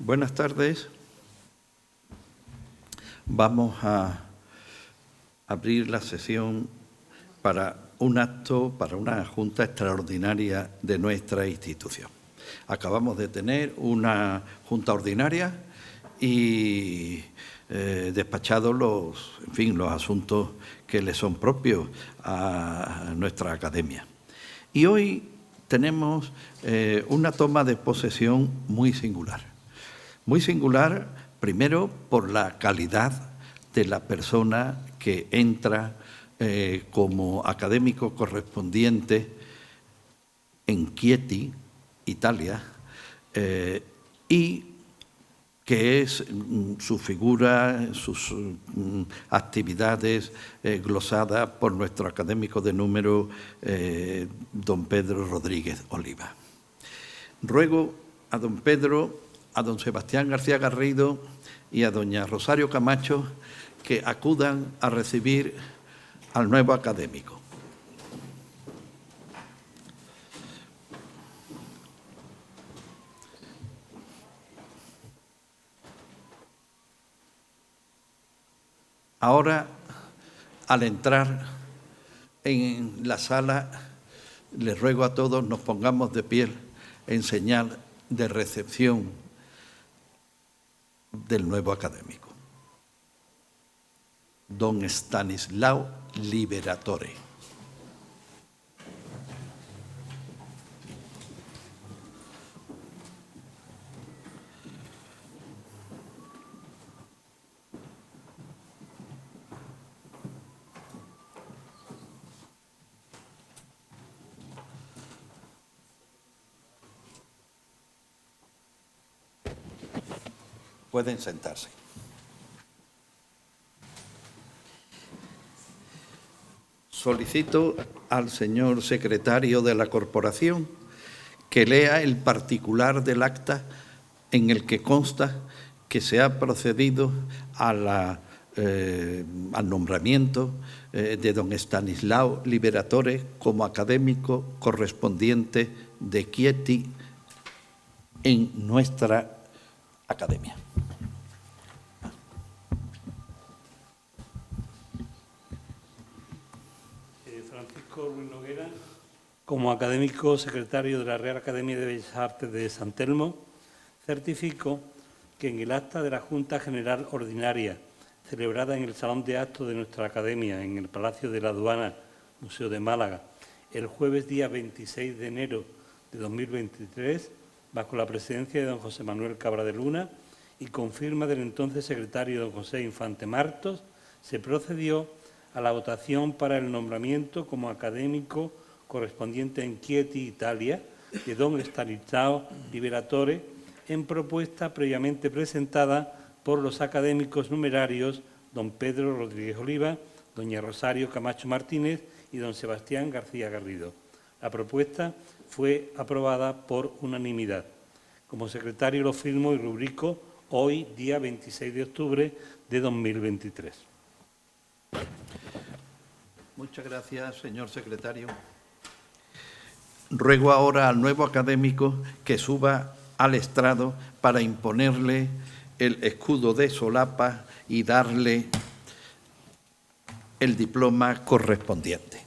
Buenas tardes. Vamos a abrir la sesión para un acto, para una junta extraordinaria de nuestra institución. Acabamos de tener una junta ordinaria y despachado los asuntos que le son propios a nuestra academia. Y hoy tenemos una toma de posesión muy singular. Muy singular, primero, por la calidad de la persona que entra como académico correspondiente en Chieti, Italia, y que es su figura, sus actividades glosadas por nuestro académico de número, don Pedro Rodríguez Oliva. Ruego a don Pedro, a don Sebastián García Garrido y a doña Rosario Camacho que acudan a recibir al nuevo académico. Ahora, al entrar en la sala, les ruego a todos nos pongamos de pie en señal de recepción del nuevo académico. Don Stanislao Liberatore. Pueden sentarse. Solicito al señor secretario de la corporación que lea el particular del acta en el que consta que se ha procedido al nombramiento de don Stanislao Liberatore como académico correspondiente de Chieti en nuestra academia. Francisco Ruiz Noguera, como académico secretario de la Real Academia de Bellas Artes de San Telmo, certifico que en el acta de la Junta General Ordinaria, celebrada en el Salón de Actos de nuestra Academia, en el Palacio de la Aduana, Museo de Málaga, el jueves día 26 de enero de 2023, bajo la presidencia de don José Manuel Cabra de Luna y con firma del entonces secretario don José Infante Martos, se procedió a la votación para el nombramiento como académico correspondiente en Chieti, Italia, de don Stanislao Liberatore, en propuesta previamente presentada por los académicos numerarios don Pedro Rodríguez Oliva, doña Rosario Camacho Martínez y don Sebastián García Garrido. La propuesta fue aprobada por unanimidad. Como secretario lo firmo y rubrico hoy, día 26 de octubre de 2023. Muchas gracias, señor secretario. Ruego ahora al nuevo académico que suba al estrado para imponerle el escudo de solapa y darle el diploma correspondiente.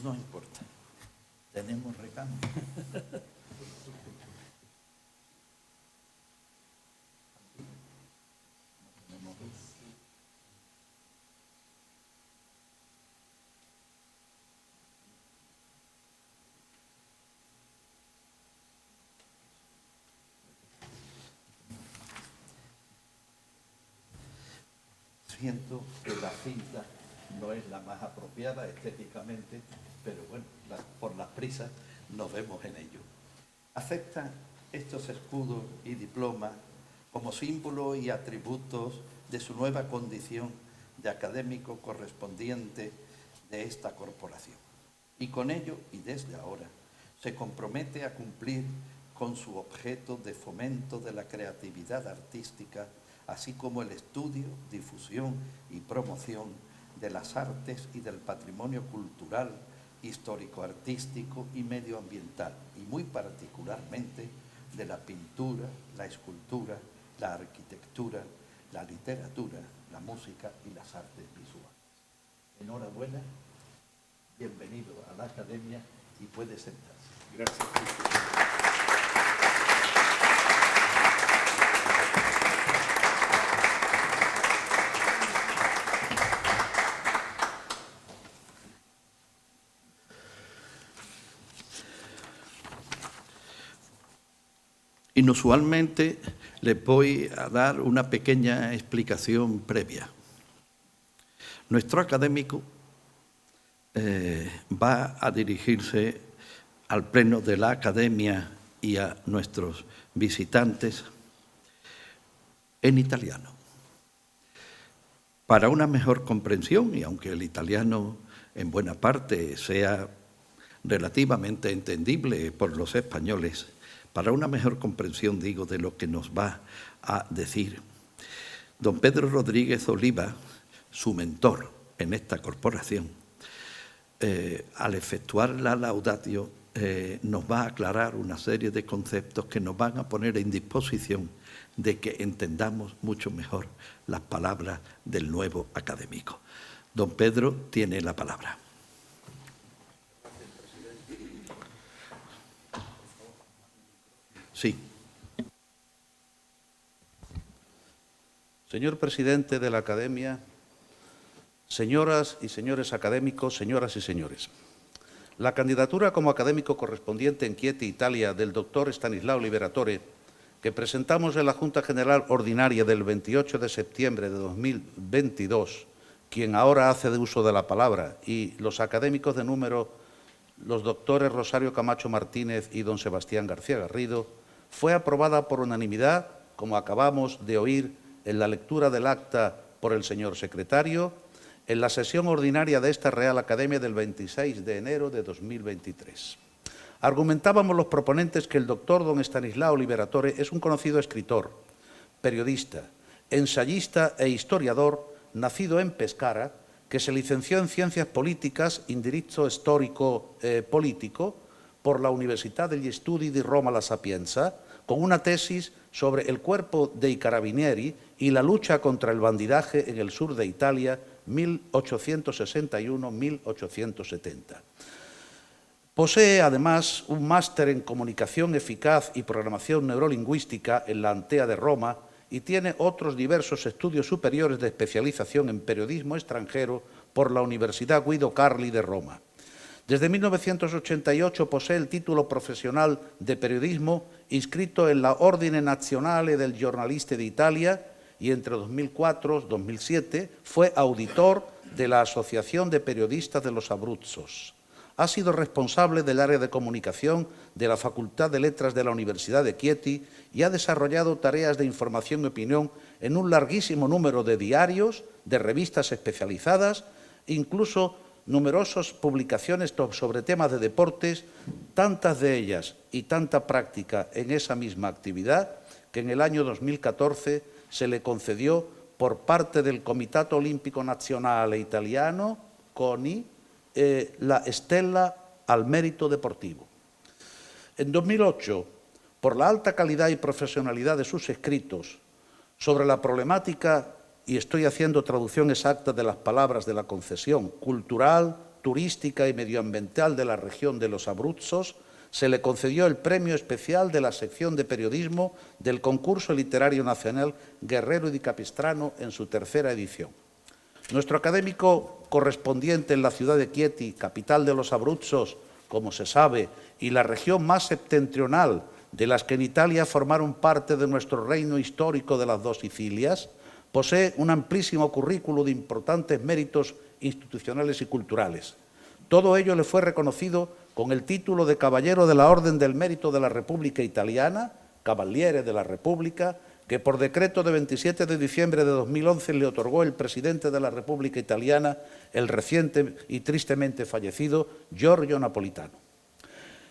No importa, tenemos recambio. Siento que la cinta no es la más apropiada estéticamente, pero bueno, por las prisas nos vemos en ello. ¿Aceptan estos escudos y diplomas como símbolo y atributos de su nueva condición de académico correspondiente de esta corporación? Y con ello, y desde ahora, se compromete a cumplir con su objeto de fomento de la creatividad artística así como el estudio, difusión y promoción de las artes y del patrimonio cultural, histórico-artístico y medioambiental, y muy particularmente de la pintura, la escultura, la arquitectura, la literatura, la música y las artes visuales. Enhorabuena, bienvenido a la Academia y puede sentarse. Gracias. Inusualmente les voy a dar una pequeña explicación previa. Nuestro académico va a dirigirse al Pleno de la Academia y a nuestros visitantes en italiano. Para una mejor comprensión, y aunque el italiano en buena parte sea relativamente entendible por los españoles, para una mejor comprensión, digo, de lo que nos va a decir don Pedro Rodríguez Oliva, su mentor en esta corporación, al efectuar la laudatio, nos va a aclarar una serie de conceptos que nos van a poner en disposición de que entendamos mucho mejor las palabras del nuevo académico. Don Pedro tiene la palabra. Sí. Señor presidente de la Academia, señoras y señores académicos, señoras y señores. La candidatura como académico correspondiente en Chieti, Italia, del doctor Stanislao Liberatore, que presentamos en la Junta General Ordinaria del 28 de septiembre de 2022, quien ahora hace de uso de la palabra, y los académicos de número, los doctores Rosario Camacho Martínez y don Sebastián García Garrido, fue aprobada por unanimidad, como acabamos de oír en la lectura del acta por el señor secretario, en la sesión ordinaria de esta Real Academia del 26 de enero de 2023. Argumentábamos los proponentes que el doctor don Stanislao Liberatore es un conocido escritor, periodista, ensayista e historiador, nacido en Pescara, que se licenció en Ciencias Políticas in diritto storico político por la Università degli Studi di Roma La Sapienza, con una tesis sobre el cuerpo dei carabinieri y la lucha contra el bandidaje en el sur de Italia, 1861-1870. Posee, además, un máster en Comunicación Eficaz y Programación Neurolingüística en la Antea de Roma y tiene otros diversos estudios superiores de especialización en periodismo extranjero por la Universidad Guido Carli de Roma. Desde 1988 posee el título profesional de periodismo inscrito en la Ordine Nazionale del Giornalista de Italia y entre 2004 y 2007 fue auditor de la Asociación de Periodistas de los Abruzzos. Ha sido responsable del área de comunicación de la Facultad de Letras de la Universidad de Chieti y ha desarrollado tareas de información y opinión en un larguísimo número de diarios, de revistas especializadas, incluso numerosas publicaciones sobre temas de deportes, tantas de ellas y tanta práctica en esa misma actividad que en el año 2014 se le concedió por parte del Comitato Olimpico Nazionale Italiano, CONI, la Stella al Mérito Deportivo. En 2008, por la alta calidad y profesionalidad de sus escritos sobre la problemática, y estoy haciendo traducción exacta de las palabras de la concesión, cultural, turística y medioambiental de la región de los Abruzzos, se le concedió el premio especial de la sección de periodismo del Concurso Literario Nacional Guerrero y Di Capistrano en su tercera edición. Nuestro académico correspondiente en la ciudad de Chieti, capital de los Abruzzos, como se sabe, y la región más septentrional de las que en Italia formaron parte de nuestro reino histórico de las dos Sicilias, posee un amplísimo currículo de importantes méritos institucionales y culturales. Todo ello le fue reconocido con el título de Caballero de la Orden del Mérito de la República Italiana, Cavaliere de la República, que por decreto de 27 de diciembre de 2011 le otorgó el presidente de la República Italiana, el reciente y tristemente fallecido Giorgio Napolitano.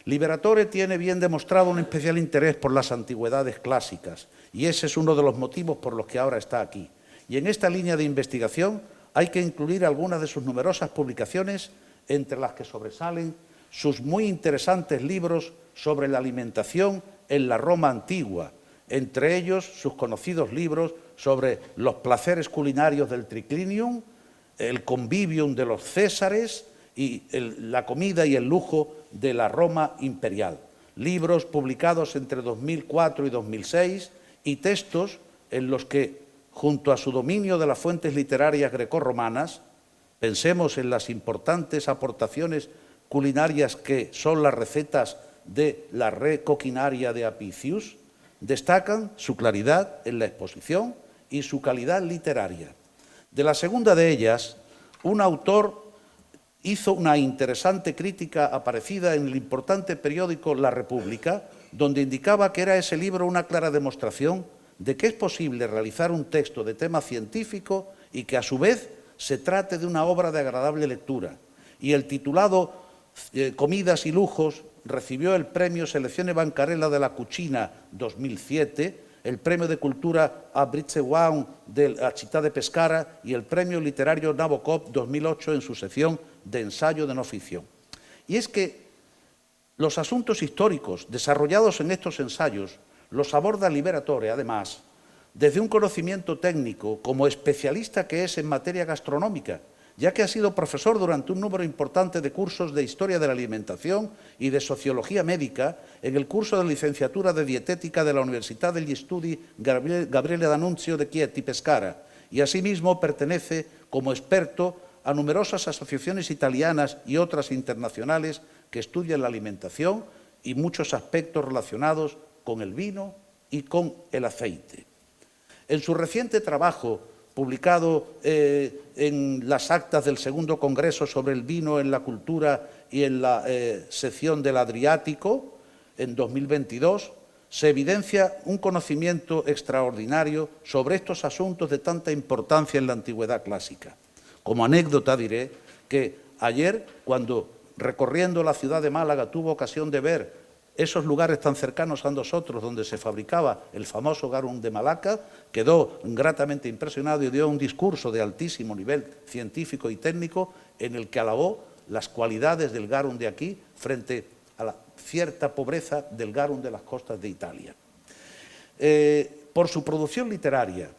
Liberatore tiene bien demostrado un especial interés por las antigüedades clásicas y ese es uno de los motivos por los que ahora está aquí. Y en esta línea de investigación hay que incluir algunas de sus numerosas publicaciones, entre las que sobresalen sus muy interesantes libros sobre la alimentación en la Roma antigua, entre ellos sus conocidos libros sobre los placeres culinarios del Triclinium, el convivium de los Césares y la comida y el lujo de la Roma imperial. Libros publicados entre 2004 y 2006 y textos en los que, junto a su dominio de las fuentes literarias grecorromanas, pensemos en las importantes aportaciones culinarias que son las recetas de la Re Coquinaria de Apicius, destacan su claridad en la exposición y su calidad literaria. De la segunda de ellas, un autor hizo una interesante crítica aparecida en el importante periódico La República, donde indicaba que era ese libro una clara demostración de que es posible realizar un texto de tema científico y que a su vez se trate de una obra de agradable lectura. Y el titulado Comidas y lujos recibió el premio Selezione Bancarella de la Cucina 2007, el premio de cultura Abruzzeguaun de la Città de Pescara y el premio literario Nabokov 2008 en su sección de ensayo de no ficción. Y es que los asuntos históricos desarrollados en estos ensayos los aborda Liberatore, además, desde un conocimiento técnico como especialista que es en materia gastronómica, ya que ha sido profesor durante un número importante de cursos de Historia de la Alimentación y de Sociología Médica en el curso de licenciatura de Dietética de la Università degli Studi Gabriele D'Annunzio de Chieti, Pescara, y asimismo pertenece como experto a numerosas asociaciones italianas y otras internacionales que estudian la alimentación y muchos aspectos relacionados con el vino y con el aceite. En su reciente trabajo, publicado en las actas del segundo Congreso sobre el vino en la cultura y en la sección del Adriático, en 2022, se evidencia un conocimiento extraordinario sobre estos asuntos de tanta importancia en la antigüedad clásica. Como anécdota diré que ayer, cuando recorriendo la ciudad de Málaga tuve ocasión de ver esos lugares tan cercanos a nosotros donde se fabricaba el famoso garum de Malaca, quedó gratamente impresionado y dio un discurso de altísimo nivel científico y técnico en el que alabó las cualidades del garum de aquí frente a la cierta pobreza del garum de las costas de Italia. Por su producción literaria,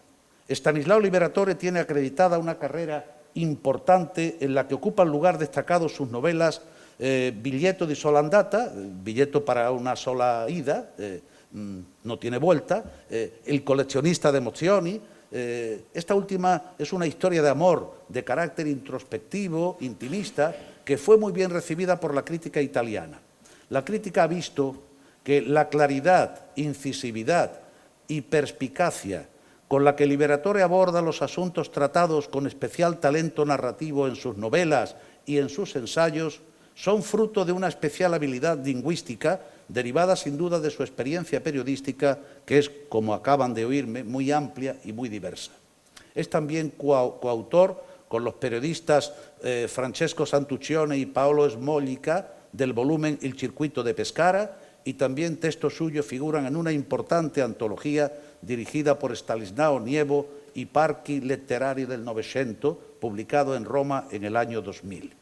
Stanislao Liberatore tiene acreditada una carrera importante en la que ocupan lugar destacados sus novelas Biglietto di sola andata, billeto para una sola ida, no tiene vuelta, El coleccionista de emozioni. Esta última es una historia de amor de carácter introspectivo, intimista, que fue muy bien recibida por la crítica italiana. La crítica ha visto que la claridad, incisividad y perspicacia con la que Liberatore aborda los asuntos tratados con especial talento narrativo en sus novelas y en sus ensayos son fruto de una especial habilidad lingüística derivada sin duda de su experiencia periodística, que es, como acaban de oírme, muy amplia y muy diversa. Es también coautor con los periodistas Francesco Santuccione y Paolo Smollica del volumen Il circuito de Pescara, y también textos suyos figuran en una importante antología dirigida por Stanislao Nievo y Parchi Letterari del Novecento, publicado en Roma en el año 2000.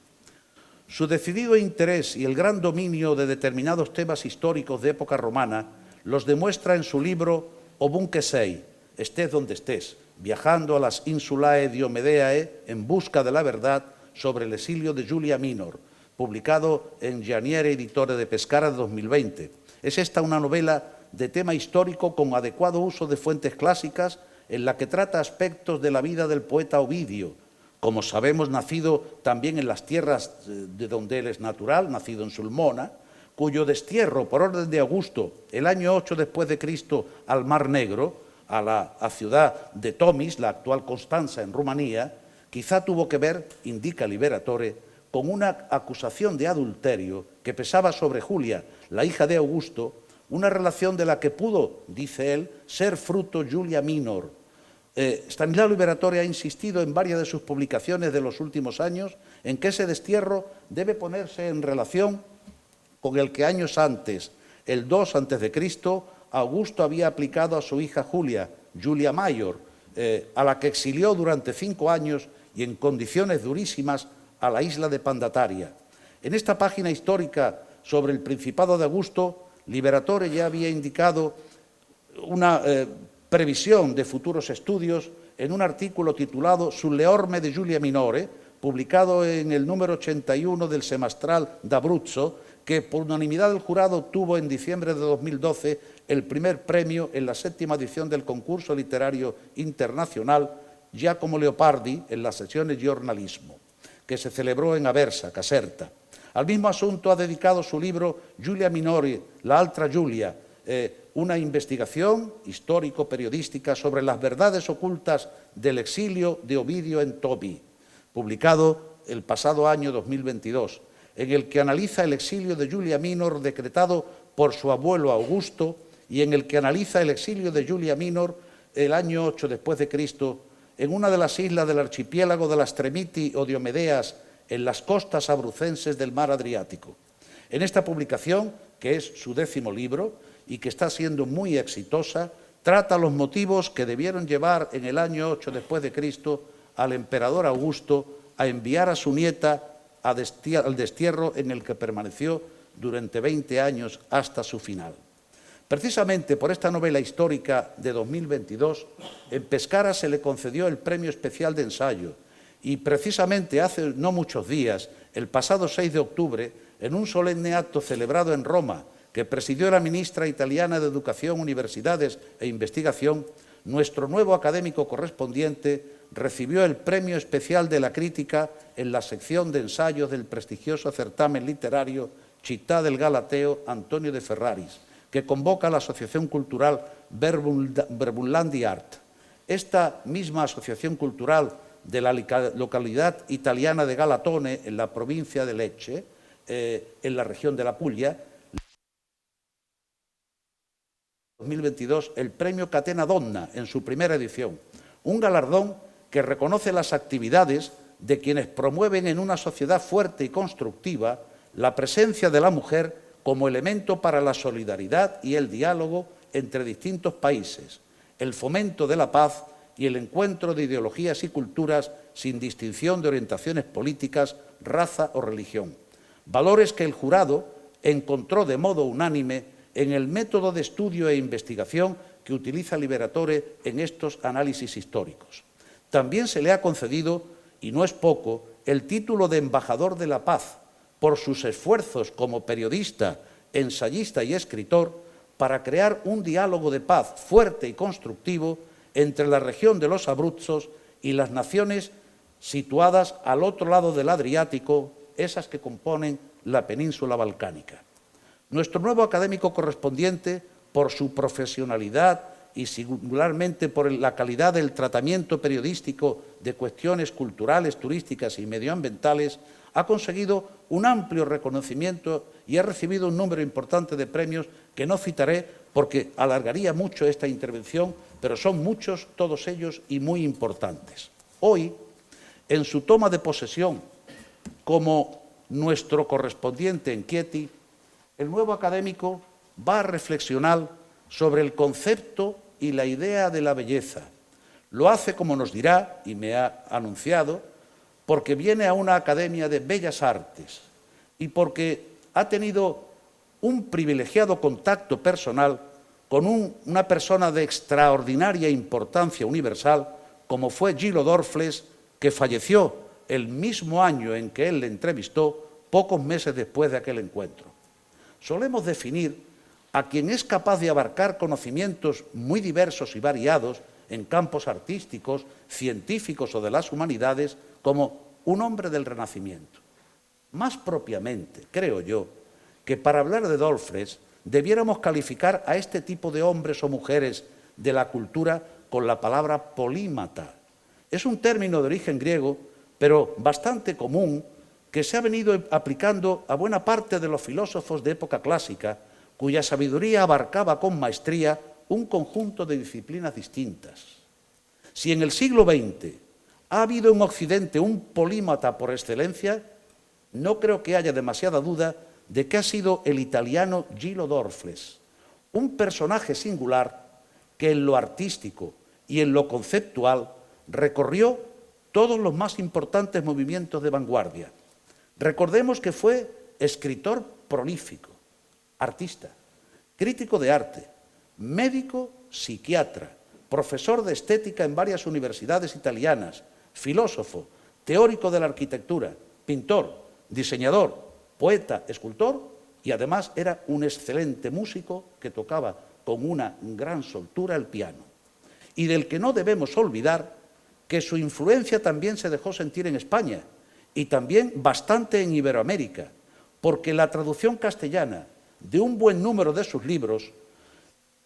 Su decidido interés y el gran dominio de determinados temas históricos de época romana los demuestra en su libro Ovunque sei, estés donde estés, viajando a las Insulae Diomedeae en busca de la verdad sobre el exilio de Julia Minor, publicado en Gianiere Editore de Pescara de 2020. Es esta una novela de tema histórico con adecuado uso de fuentes clásicas en la que trata aspectos de la vida del poeta Ovidio, como sabemos, nacido también en las tierras de donde él es natural, nacido en Sulmona, cuyo destierro por orden de Augusto el año 8 después de Cristo al Mar Negro, a la ciudad de Tomis, la actual Constanza en Rumanía, quizá tuvo que ver, indica Liberatore, con una acusación de adulterio que pesaba sobre Julia, la hija de Augusto, una relación de la que pudo, dice él, ser fruto Julia Minor. Stanislao Liberatore ha insistido en varias de sus publicaciones de los últimos años en que ese destierro debe ponerse en relación con el que años antes, el 2 a.C., Augusto había aplicado a su hija Julia Mayor, a la que exilió durante 5 años y en condiciones durísimas a la isla de Pandataria. En esta página histórica sobre el Principado de Augusto, Liberatore ya había indicado una previsión de futuros estudios en un artículo titulado Sulle orme de Giulia Minore, publicado en el número 81 del Semestral d'Abruzzo, que por unanimidad del jurado obtuvo en diciembre de 2012 el primer premio en la 7ª edición del concurso literario internacional Giacomo Leopardi en las sesiones Giornalismo, que se celebró en Aversa, Caserta. Al mismo asunto ha dedicado su libro Giulia Minore, la altra Giulia, una investigación histórico-periodística sobre las verdades ocultas del exilio de Ovidio en Tobi, publicado el pasado año 2022, en el que analiza el exilio de Giulia Minor decretado por su abuelo Augusto y en el que analiza el exilio de Giulia Minor el año 8 después de Cristo en una de las islas del archipiélago de las Tremiti o Diomedeas en las costas abrucenses del mar Adriático. En esta publicación, que es su 10º libro y que está siendo muy exitosa, trata los motivos que debieron llevar en el año 8 después de Cristo al emperador Augusto a enviar a su nieta al destierro en el que permaneció durante 20 años hasta su final. Precisamente por esta novela histórica de 2022, en Pescara se le concedió el Premio Especial de Ensayo y precisamente hace no muchos días, el pasado 6 de octubre, en un solemne acto celebrado en Roma, que presidió la ministra italiana de Educación, Universidades e Investigación, nuestro nuevo académico correspondiente recibió el Premio Especial de la Crítica en la sección de ensayos del prestigioso certamen literario Città del Galateo Antonio de Ferraris, que convoca la Asociación Cultural Verbullandi Art. Esta misma asociación cultural de la localidad italiana de Galatone, en la provincia de Lecce, en la región de la Puglia, 2022, el Premio Catena Donna en su primera edición, un galardón que reconoce las actividades de quienes promueven en una sociedad fuerte y constructiva la presencia de la mujer como elemento para la solidaridad y el diálogo entre distintos países, el fomento de la paz y el encuentro de ideologías y culturas sin distinción de orientaciones políticas, raza o religión. Valores que el jurado encontró de modo unánime en el método de estudio e investigación que utiliza Liberatore en estos análisis históricos. También se le ha concedido, y no es poco, el título de embajador de la paz por sus esfuerzos como periodista, ensayista y escritor para crear un diálogo de paz fuerte y constructivo entre la región de los Abruzzos y las naciones situadas al otro lado del Adriático, esas que componen la península balcánica. Nuestro nuevo académico correspondiente, por su profesionalidad y singularmente por la calidad del tratamiento periodístico de cuestiones culturales, turísticas y medioambientales, ha conseguido un amplio reconocimiento y ha recibido un número importante de premios que no citaré porque alargaría mucho esta intervención, pero son muchos, todos ellos, y muy importantes. Hoy, en su toma de posesión como nuestro correspondiente en Chieti, el nuevo académico va a reflexionar sobre el concepto y la idea de la belleza. Lo hace, como nos dirá, y me ha anunciado, porque viene a una academia de bellas artes y porque ha tenido un privilegiado contacto personal con una persona de extraordinaria importancia universal, como fue Gillo Dorfles, que falleció el mismo año en que él le entrevistó, pocos meses después de aquel encuentro. Solemos definir a quien es capaz de abarcar conocimientos muy diversos y variados en campos artísticos, científicos o de las humanidades como un hombre del Renacimiento. Más propiamente, creo yo, que para hablar de Dorfles debiéramos calificar a este tipo de hombres o mujeres de la cultura con la palabra polímata. Es un término de origen griego, pero bastante común, que se ha venido aplicando a buena parte de los filósofos de época clásica, cuya sabiduría abarcaba con maestría un conjunto de disciplinas distintas. Si en el siglo XX ha habido en Occidente un polímata por excelencia, no creo que haya demasiada duda de que ha sido el italiano Gillo Dorfles, un personaje singular que en lo artístico y en lo conceptual recorrió todos los más importantes movimientos de vanguardia. Recordemos que fue escritor prolífico, artista, crítico de arte, médico, psiquiatra, profesor de estética en varias universidades italianas, filósofo, teórico de la arquitectura, pintor, diseñador, poeta, escultor y además era un excelente músico que tocaba con una gran soltura el piano. Y del que no debemos olvidar que su influencia también se dejó sentir en España y también bastante en Iberoamérica, porque la traducción castellana de un buen número de sus libros,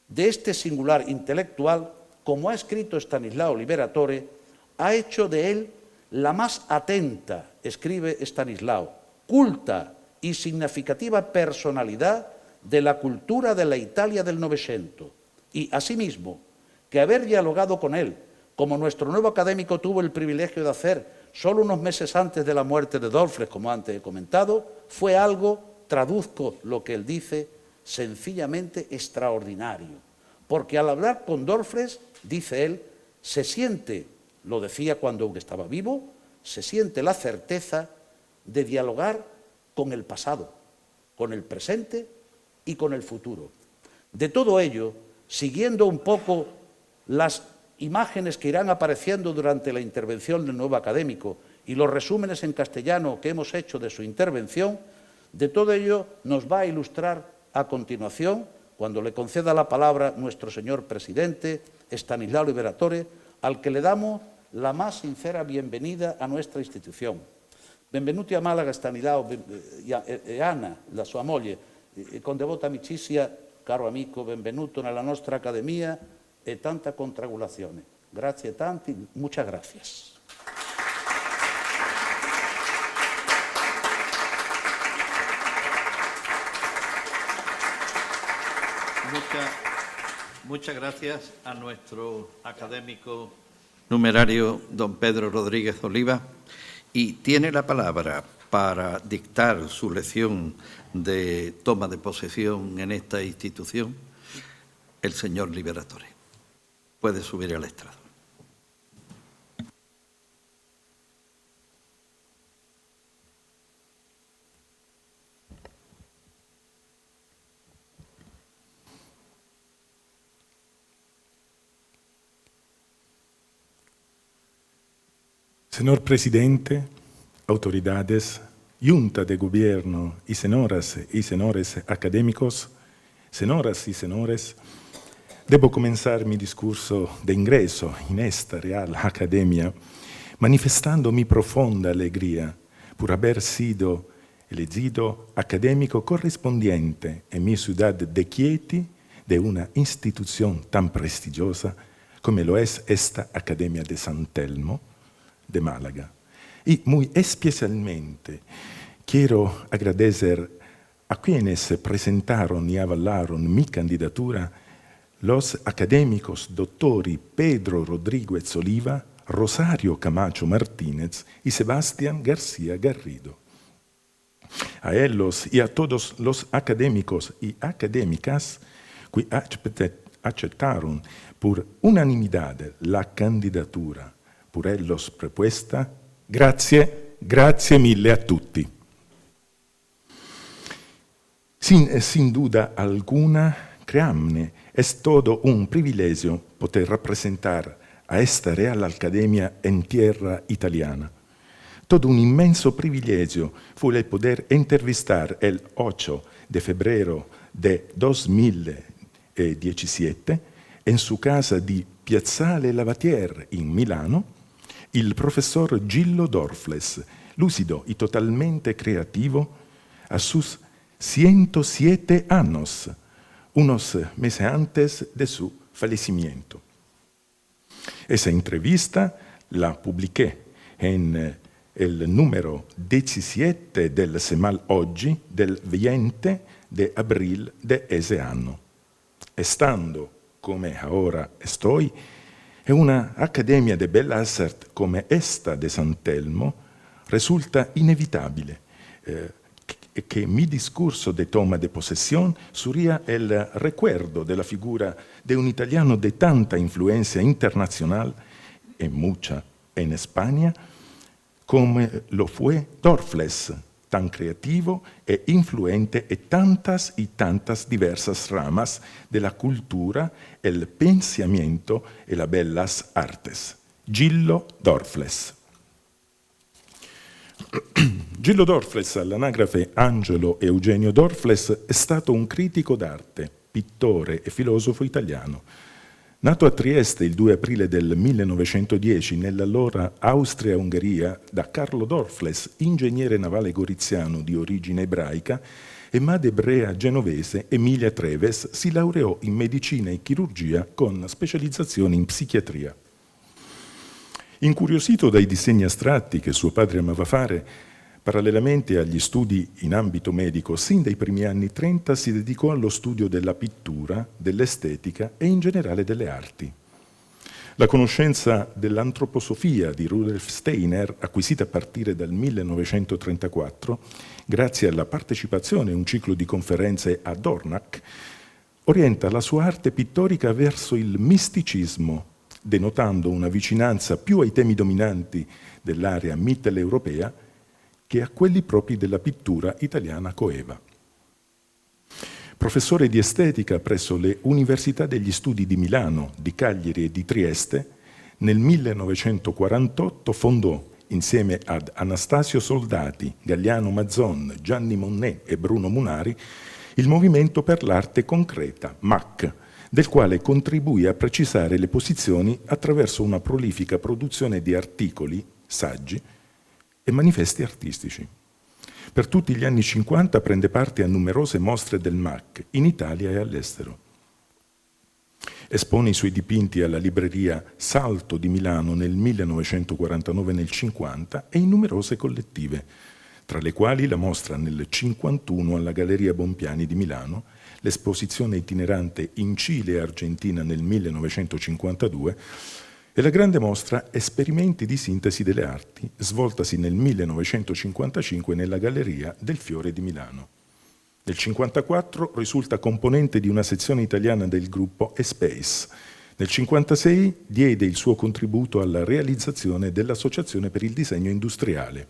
de este singular intelectual, como ha escrito Stanislao Liberatore, ha hecho de él la más atenta, escribe Stanislao, culta y significativa personalidad de la cultura de la Italia del Novecento. Y asimismo, que haber dialogado con él, como nuestro nuevo académico tuvo el privilegio de hacer solo unos meses antes de la muerte de Dorfles, como antes he comentado, fue algo, traduzco lo que él dice, sencillamente extraordinario. Porque al hablar con Dorfles, dice él, se siente, lo decía cuando aún estaba vivo, se siente la certeza de dialogar con el pasado, con el presente y con el futuro. De todo ello, siguiendo un poco las imágenes que irán apareciendo durante la intervención del nuevo académico y los resúmenes en castellano que hemos hecho de su intervención, de todo ello nos va a ilustrar a continuación, cuando le conceda la palabra nuestro señor presidente, Stanislao Liberatore, al que le damos la más sincera bienvenida a nuestra instituzione. Benvenuti a Malaga Stanislao e Anna, la sua moglie, con devota amicizia, caro amico, benvenuto nella nostra accademia e tanta congratulazione. Grazie tanti, muchas gracias. Muchas gracias a nuestro académico numerario, don Pedro Rodríguez Oliva, y tiene la palabra para dictar su lección de toma de posesión en esta institución el señor Liberatore. Puede subir al estrado. Señor Presidente, autoridades, Junta de Gobierno y señoras y señores académicos, señoras y señores, debo comenzar mi discurso de ingreso en esta Real Academia manifestando mi profunda alegría por haber sido elegido académico correspondiente en mi ciudad de Chieti de una institución tan prestigiosa como lo es esta Academia de San Telmo de Málaga. Y muy especialmente quiero agradecer a quienes presentaron y avalaron mi candidatura, los académicos doctores Pedro Rodríguez Oliva, Rosario Camacho Martínez y Sebastián García Garrido. A ellos y a todos los académicos y académicas que aceptaron por unanimidad la candidatura por ellos propuesta, grazie mille a tutti. Sin duda alguna, créanme, es todo un privilegio poder representar a esta Real Academia en tierra italiana. Todo un inmenso privilegio fue el poder entrevistar el 8 de febrero de 2017 en su casa di Piazzale Lavatier in Milano il profesor Gillo Dorfles, lúcido y totalmente creativo, a sus 107 años, unos meses antes de su fallecimiento. Esa entrevista la publiqué en el número 17 del Semal Oggi del 20 de abril de ese año. Estando, come ahora estoy, en una Academia de Bellas Artes como esta de San Telmo, resulta inevitable que mi discurso de toma de posesión sería el recuerdo de la figura de un italiano de tanta influencia internacional, y mucha en España, como lo fue Dorfles, tan creativo e influente en tantas y tantas diversas ramas de la cultura, el pensamiento y las bellas artes. Gillo Dorfles. Gillo Dorfles, all'anagrafe Angelo Eugenio Dorfles, è stato un critico d'arte, pittore e filosofo italiano. Nato a Trieste il 2 aprile del 1910 nell'allora Austria-Ungheria da Carlo Dorfles, ingegnere navale goriziano di origine ebraica, e madre ebrea genovese Emilia Treves, si laureò in medicina e chirurgia con specializzazione in psichiatria. Incuriosito dai disegni astratti che suo padre amava fare, parallelamente agli studi in ambito medico, sin dai primi anni 30 si dedicò allo studio della pittura, dell'estetica e in generale delle arti. La conoscenza dell'antroposofia di Rudolf Steiner, acquisita a partire dal 1934, grazie alla partecipazione a un ciclo di conferenze a Dornach, orienta la sua arte pittorica verso il misticismo, denotando una vicinanza più ai temi dominanti dell'area mitteleuropea che a quelli propri della pittura italiana coeva. Professore di estetica presso le Università degli Studi di Milano, di Cagliari e di Trieste, nel 1948 fondò, insieme ad Anastasio Soldati, Galliano Mazzon, Gianni Monnet e Bruno Munari, il Movimento per l'Arte Concreta, MAC, del quale contribuì a precisare le posizioni attraverso una prolifica produzione di articoli, saggi e manifesti artistici. Per tutti gli anni 50 prende parte a numerose mostre del MAC, in Italia e all'estero. Espone i suoi dipinti alla libreria Salto di Milano nel 1949 e nel 50 e in numerose collettive, tra le quali la mostra nel 51 alla Galleria Bompiani di Milano, l'esposizione itinerante in Cile e Argentina nel 1952 e la grande mostra Esperimenti di sintesi delle arti, svoltasi nel 1955 nella Galleria del Fiore di Milano. Nel 1954 risulta componente di una sezione italiana del gruppo E-Space. Nel 1956 diede il suo contributo alla realizzazione dell'Associazione per il Disegno Industriale.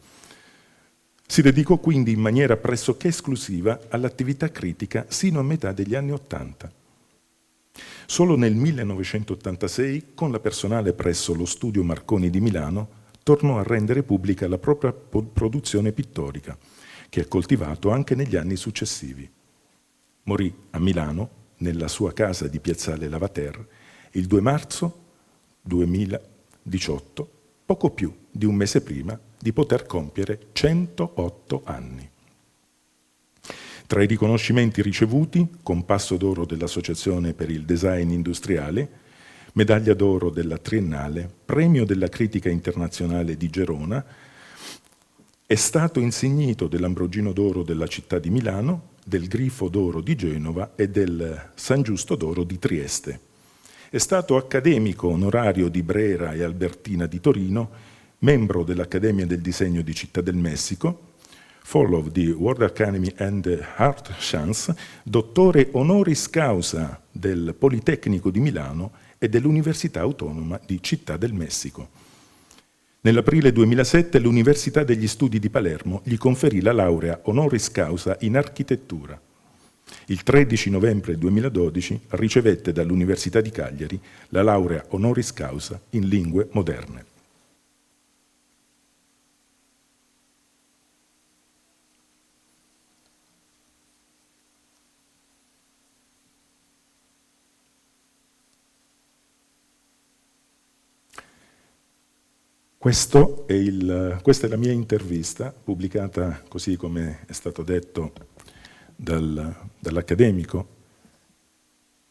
Si dedicò quindi in maniera pressoché esclusiva all'attività critica sino a metà degli anni '80. Solo nel 1986, con la personale presso lo Studio Marconi di Milano, tornò a rendere pubblica la propria produzione pittorica, che ha coltivato anche negli anni successivi. Morì a Milano, nella sua casa di Piazzale Lavater, il 2 marzo 2018, poco più di un mese prima di poter compiere 108 anni. Tra i riconoscimenti ricevuti, Compasso d'oro dell'Associazione per il Design Industriale, Medaglia d'oro della Triennale, Premio della Critica Internazionale di Gerona, è stato insignito dell'Ambrogino d'oro della città di Milano, del Grifo d'oro di Genova e del San Giusto d'oro di Trieste. È stato accademico onorario di Brera e Albertina di Torino, membro dell'Accademia del Disegno di Città del Messico, Fellow di World Academy and Art Science, dottore honoris causa del Politecnico di Milano e dell'Università Autonoma di Città del Messico. Nell'aprile 2007 l'Università degli Studi di Palermo gli conferì la laurea honoris causa in architettura. Il 13 novembre 2012 ricevette dall'Università di Cagliari la laurea honoris causa in lingue moderne. Questa è la mia intervista, pubblicata, così come è stato detto dall'accademico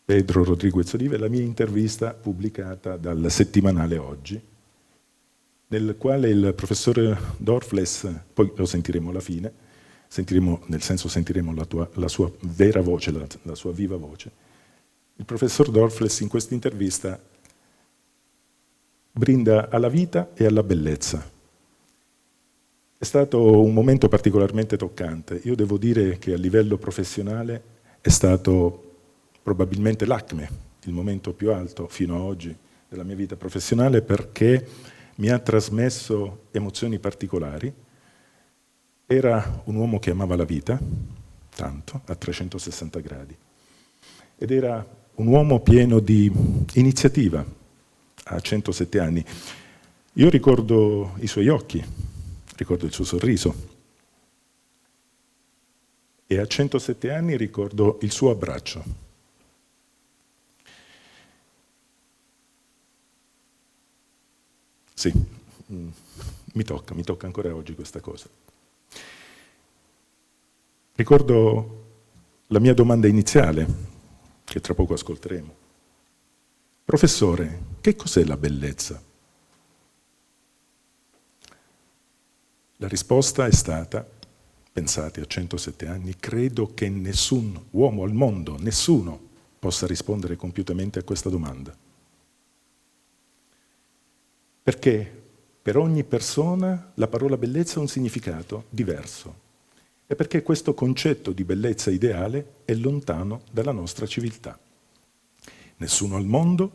Pedro Rodriguez Oliva, la mia intervista pubblicata dal settimanale Oggi, nel quale il professore Dorfles, poi lo sentiremo alla fine, sentiremo la sua vera voce, la sua viva voce. Il professor Dorfles in questa intervista brinda alla vita e alla bellezza. È stato un momento particolarmente toccante. Io devo dire che a livello professionale è stato probabilmente l'acme, il momento più alto fino ad oggi della mia vita professionale, perché mi ha trasmesso emozioni particolari. Era un uomo che amava la vita, tanto, a 360 gradi, ed era un uomo pieno di iniziativa, a 107 anni. Io ricordo i suoi occhi, ricordo il suo sorriso, e a 107 anni ricordo il suo abbraccio. Sì, mi tocca ancora oggi questa cosa. Ricordo la mia domanda iniziale, che tra poco ascolteremo. Professore, che cos'è la bellezza? La risposta è stata, pensate, a 107 anni, credo che nessun uomo al mondo, nessuno, possa rispondere compiutamente a questa domanda. Perché per ogni persona la parola bellezza ha un significato diverso. E perché questo concetto di bellezza ideale è lontano dalla nostra civiltà. Nessuno al mondo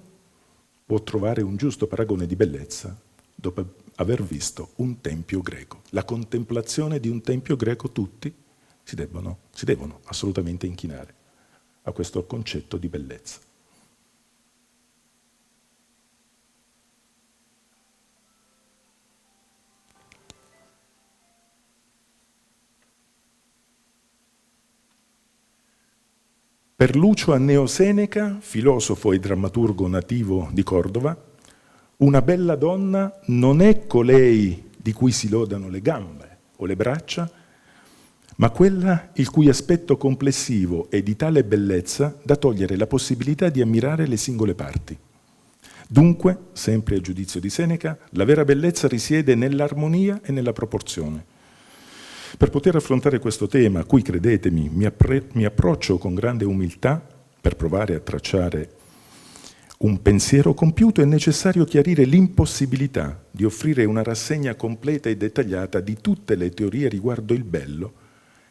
può trovare un giusto paragone di bellezza dopo aver visto un tempio greco. La contemplazione di un tempio greco, tutti si devono assolutamente inchinare a questo concetto di bellezza. Per Lucio Anneo Seneca, filosofo e drammaturgo nativo di Cordova, una bella donna non è colei di cui si lodano le gambe o le braccia, ma quella il cui aspetto complessivo è di tale bellezza da togliere la possibilità di ammirare le singole parti. Dunque, sempre a giudizio di Seneca, la vera bellezza risiede nell'armonia e nella proporzione. Per poter affrontare questo tema, a cui, credetemi, mi approccio con grande umiltà, per provare a tracciare un pensiero compiuto, è necessario chiarire l'impossibilità di offrire una rassegna completa e dettagliata di tutte le teorie riguardo il bello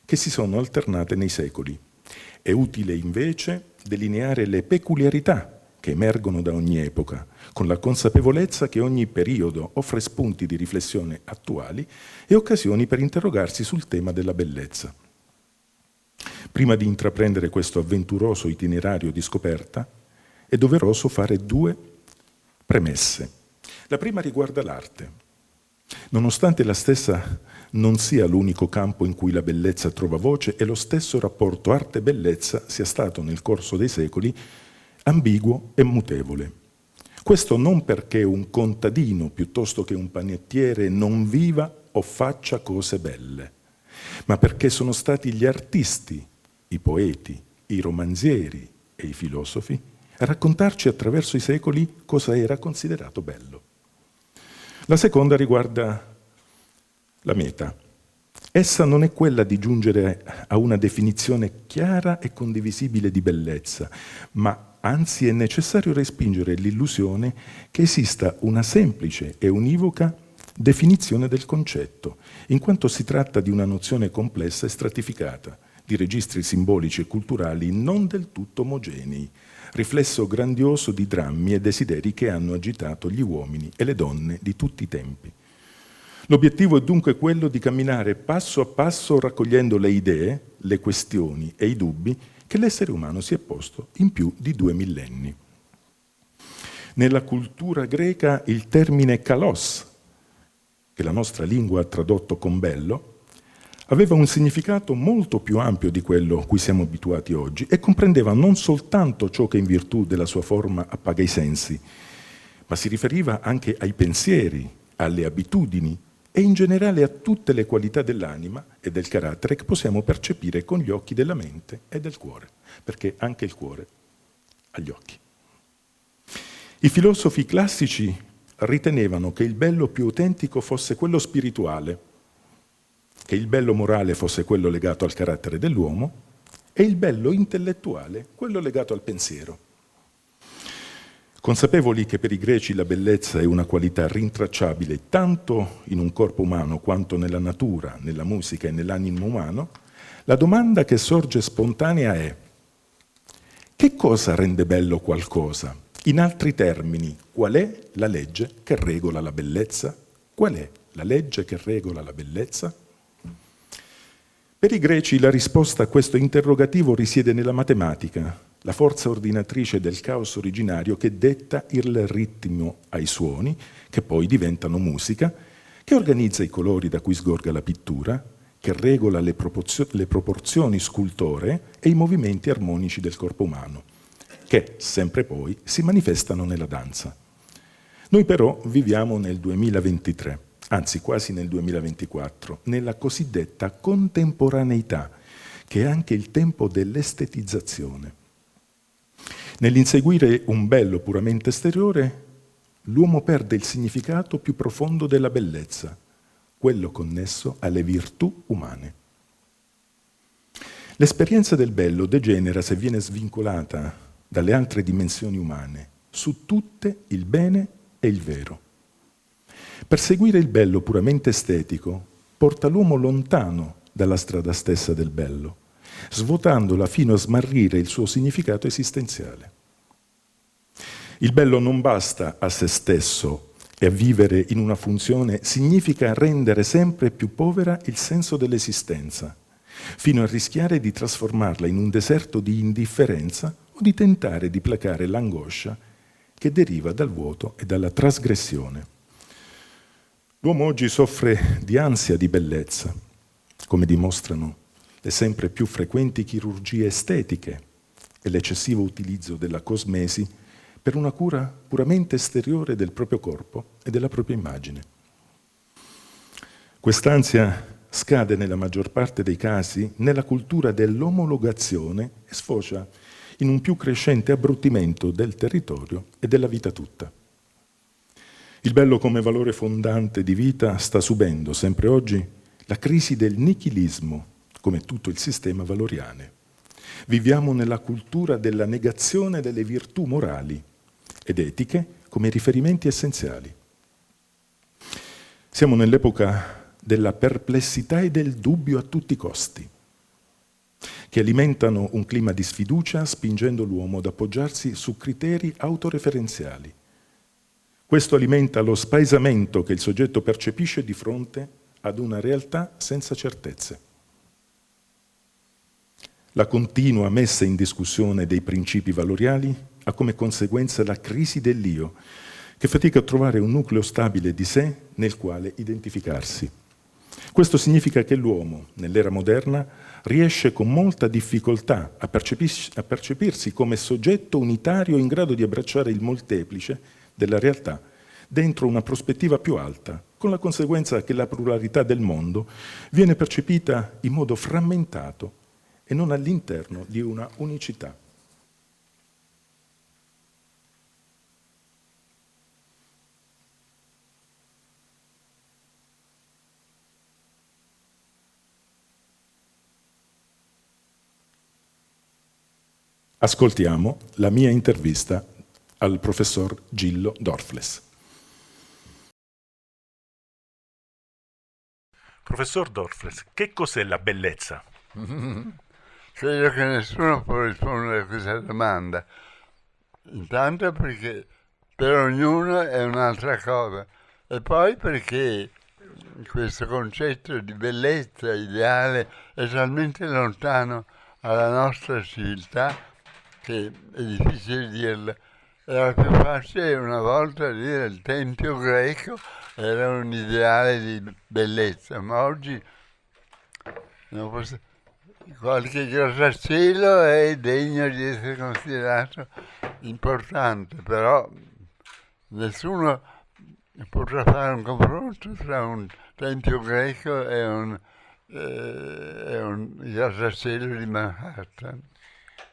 che si sono alternate nei secoli. È utile invece delineare le peculiarità che emergono da ogni epoca, con la consapevolezza che ogni periodo offre spunti di riflessione attuali e occasioni per interrogarsi sul tema della bellezza. Prima di intraprendere questo avventuroso itinerario di scoperta, è doveroso fare due premesse. La prima riguarda l'arte. Nonostante la stessa non sia l'unico campo in cui la bellezza trova voce e lo stesso rapporto arte-bellezza sia stato nel corso dei secoli ambiguo e mutevole. Questo non perché un contadino piuttosto che un panettiere non viva o faccia cose belle, ma perché sono stati gli artisti, i poeti, i romanzieri e i filosofi a raccontarci attraverso i secoli cosa era considerato bello. La seconda riguarda la meta. Essa non è quella di giungere a una definizione chiara e condivisibile di bellezza, ma anzi è necessario respingere l'illusione che esista una semplice e univoca definizione del concetto, in quanto si tratta di una nozione complessa e stratificata, di registri simbolici e culturali non del tutto omogenei, riflesso grandioso di drammi e desideri che hanno agitato gli uomini e le donne di tutti i tempi. L'obiettivo è dunque quello di camminare passo a passo raccogliendo le idee, le questioni e i dubbi che l'essere umano si è posto in più di 2 millenni. Nella cultura greca il termine kalos, che la nostra lingua ha tradotto con bello, aveva un significato molto più ampio di quello a cui siamo abituati oggi e comprendeva non soltanto ciò che in virtù della sua forma appaga i sensi, ma si riferiva anche ai pensieri, alle abitudini e in generale a tutte le qualità dell'anima e del carattere che possiamo percepire con gli occhi della mente e del cuore, perché anche il cuore ha gli occhi. I filosofi classici ritenevano che il bello più autentico fosse quello spirituale, che il bello morale fosse quello legato al carattere dell'uomo e il bello intellettuale quello legato al pensiero. Consapevoli che per i greci la bellezza è una qualità rintracciabile tanto in un corpo umano quanto nella natura, nella musica e nell'animo umano, la domanda che sorge spontanea è: che cosa rende bello qualcosa? In altri termini, qual è la legge che regola la bellezza? Qual è la legge che regola la bellezza? Per i greci la risposta a questo interrogativo risiede nella matematica, la forza ordinatrice del caos originario che detta il ritmo ai suoni, che poi diventano musica, che organizza i colori da cui sgorga la pittura, che regola le proporzioni scultoree e i movimenti armonici del corpo umano, che sempre poi si manifestano nella danza. Noi però viviamo nel 2023, anzi quasi nel 2024, nella cosiddetta contemporaneità, che è anche il tempo dell'estetizzazione. Nell'inseguire un bello puramente esteriore, l'uomo perde il significato più profondo della bellezza, quello connesso alle virtù umane. L'esperienza del bello degenera se viene svincolata dalle altre dimensioni umane, su tutte il bene e il vero. Perseguire il bello puramente estetico porta l'uomo lontano dalla strada stessa del bello, svuotandola fino a smarrire il suo significato esistenziale. Il bello non basta a se stesso e a vivere in una funzione significa rendere sempre più povera il senso dell'esistenza, fino a rischiare di trasformarla in un deserto di indifferenza o di tentare di placare l'angoscia che deriva dal vuoto e dalla trasgressione. L'uomo oggi soffre di ansia di bellezza, come dimostrano le sempre più frequenti chirurgie estetiche e l'eccessivo utilizzo della cosmesi per una cura puramente esteriore del proprio corpo e della propria immagine. Quest'ansia scade nella maggior parte dei casi nella cultura dell'omologazione e sfocia in un più crescente abbruttimento del territorio e della vita tutta. Il bello come valore fondante di vita sta subendo sempre oggi la crisi del nichilismo, come tutto il sistema valoriale. Viviamo nella cultura della negazione delle virtù morali ed etiche come riferimenti essenziali. Siamo nell'epoca della perplessità e del dubbio a tutti i costi, che alimentano un clima di sfiducia spingendo l'uomo ad appoggiarsi su criteri autoreferenziali. Questo alimenta lo spaesamento che il soggetto percepisce di fronte ad una realtà senza certezze. La continua messa in discussione dei principi valoriali ha come conseguenza la crisi dell'io, che fatica a trovare un nucleo stabile di sé nel quale identificarsi. Questo significa che l'uomo, nell'era moderna, riesce con molta difficoltà a percepirsi come soggetto unitario in grado di abbracciare il molteplice della realtà dentro una prospettiva più alta, con la conseguenza che la pluralità del mondo viene percepita in modo frammentato e non all'interno di una unicità. Ascoltiamo la mia intervista al professor Gillo Dorfles. Professor Dorfles, che cos'è la bellezza? Credo che nessuno può rispondere a questa domanda. Intanto perché per ognuno è un'altra cosa e poi perché questo concetto di bellezza ideale è talmente lontano alla nostra civiltà che è difficile dirlo. Era più facile una volta dire il tempio greco era un ideale di bellezza, ma oggi non posso... qualche grattacielo è degno di essere considerato importante, però nessuno potrà fare un confronto tra un tempio greco e un grattacielo di Manhattan.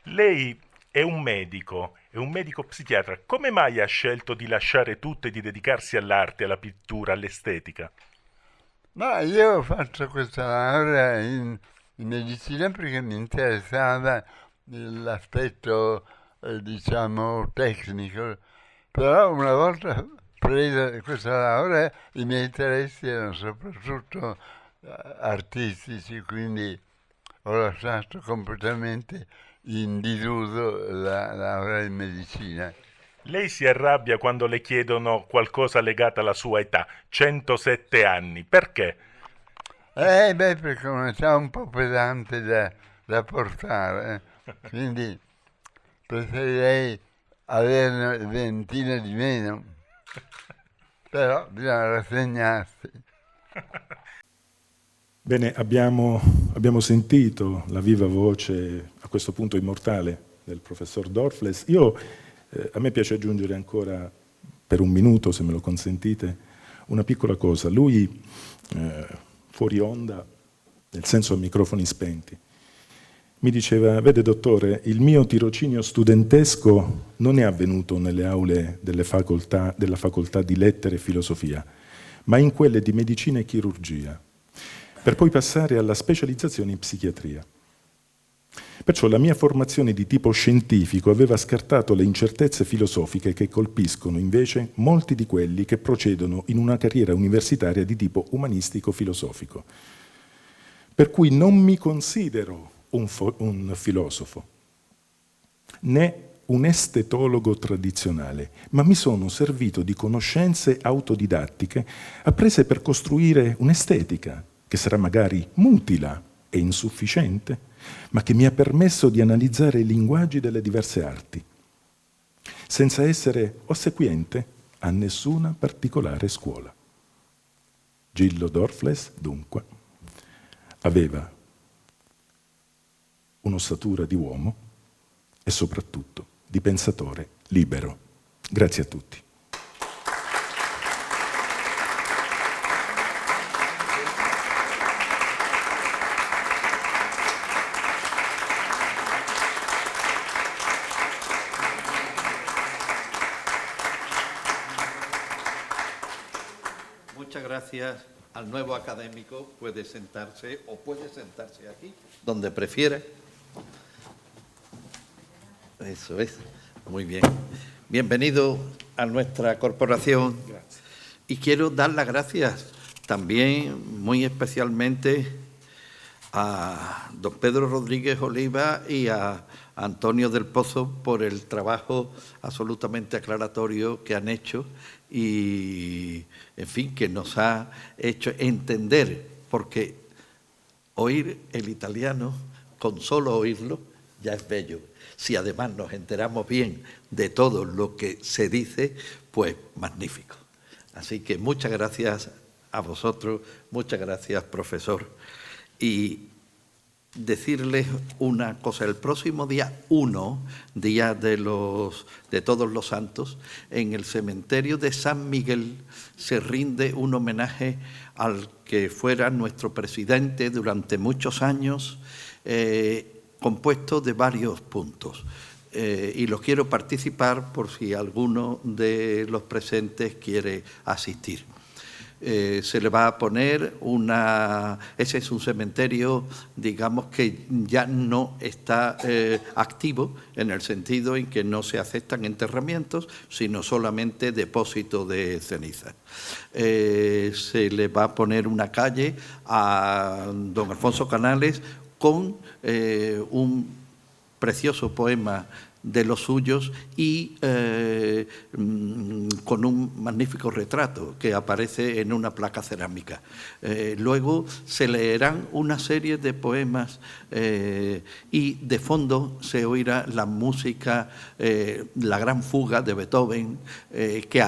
Lei è un medico psichiatra. Come mai ha scelto di lasciare tutto e di dedicarsi all'arte, alla pittura, all'estetica? Ma io ho fatto questa laurea in medicina perché mi interessava l'aspetto, diciamo, tecnico Però una volta presa questa laurea i miei interessi erano soprattutto artistici, quindi ho lasciato completamente in disuso la laurea in medicina. Lei si arrabbia quando le chiedono qualcosa legato alla sua età, 107 anni, perché? Perché è un'età un po' pesante da portare, quindi preferirei averne ventina di meno, però bisogna rassegnarsi. Bene, abbiamo sentito la viva voce, a questo punto immortale, del professor Dorfles. A me piace aggiungere ancora, per un minuto, se me lo consentite, una piccola cosa. Lui, fuori onda, nel senso a microfoni spenti, mi diceva: vede dottore, il mio tirocinio studentesco non è avvenuto nelle aule della facoltà di lettere e filosofia, ma in quelle di medicina e chirurgia, per poi passare alla specializzazione in psichiatria. Perciò la mia formazione di tipo scientifico aveva scartato le incertezze filosofiche che colpiscono invece molti di quelli che procedono in una carriera universitaria di tipo umanistico-filosofico. Per cui non mi considero un filosofo, né un estetologo tradizionale, ma mi sono servito di conoscenze autodidattiche apprese per costruire un'estetica che sarà magari mutila e insufficiente, ma che mi ha permesso di analizzare i linguaggi delle diverse arti, senza essere ossequiente a nessuna particolare scuola. Gillo Dorfles, dunque, aveva un'ossatura di uomo e soprattutto di pensatore libero. Grazie a tutti. Muchas gracias al nuevo académico. Puede sentarse o puede sentarse aquí, donde prefiera. Eso es, muy bien. Bienvenido a nuestra corporación. Gracias. Y quiero dar las gracias también muy especialmente a don Pedro Rodríguez Oliva y a Antonio del Pozo por el trabajo absolutamente aclaratorio que han hecho y, en fin, que nos ha hecho entender, porque oír el italiano, con solo oírlo, ya es bello. Si además nos enteramos bien de todo lo que se dice, pues magnífico. Así que muchas gracias a vosotros, muchas gracias, profesor. Y decirles una cosa: el próximo día 1, día de Todos los Santos, en el cementerio de San Miguel se rinde un homenaje al que fuera nuestro presidente durante muchos años, compuesto de varios puntos. Y los quiero participar por si alguno de los presentes quiere asistir. Se le va a poner ese es un cementerio, digamos, que ya no está activo, en el sentido en que no se aceptan enterramientos, sino solamente depósito de cenizas. Se le va a poner una calle a don Alfonso Canales con un precioso poema de los suyos y con un magnífico retrato que aparece en una placa cerámica. Luego se leerán una serie de poemas y de fondo se oirá la música, la Gran Fuga de Beethoven, que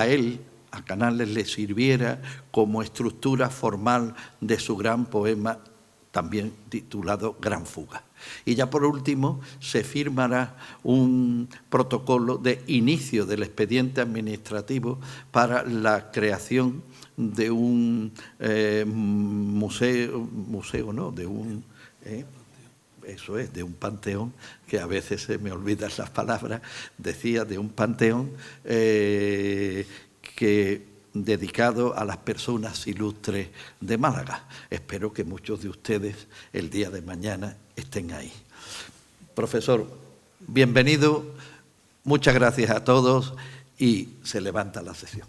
a Canales le sirviera como estructura formal de su gran poema, también titulado Gran Fuga. Y ya por último se firmará un protocolo de inicio del expediente administrativo para la creación de un de un panteón, que a veces se me olvidan las palabras, decía, de un panteón dedicado a las personas ilustres de Málaga. Espero que muchos de ustedes el día de mañana estén ahí. Profesor, bienvenido, muchas gracias a todos y se levanta la sesión.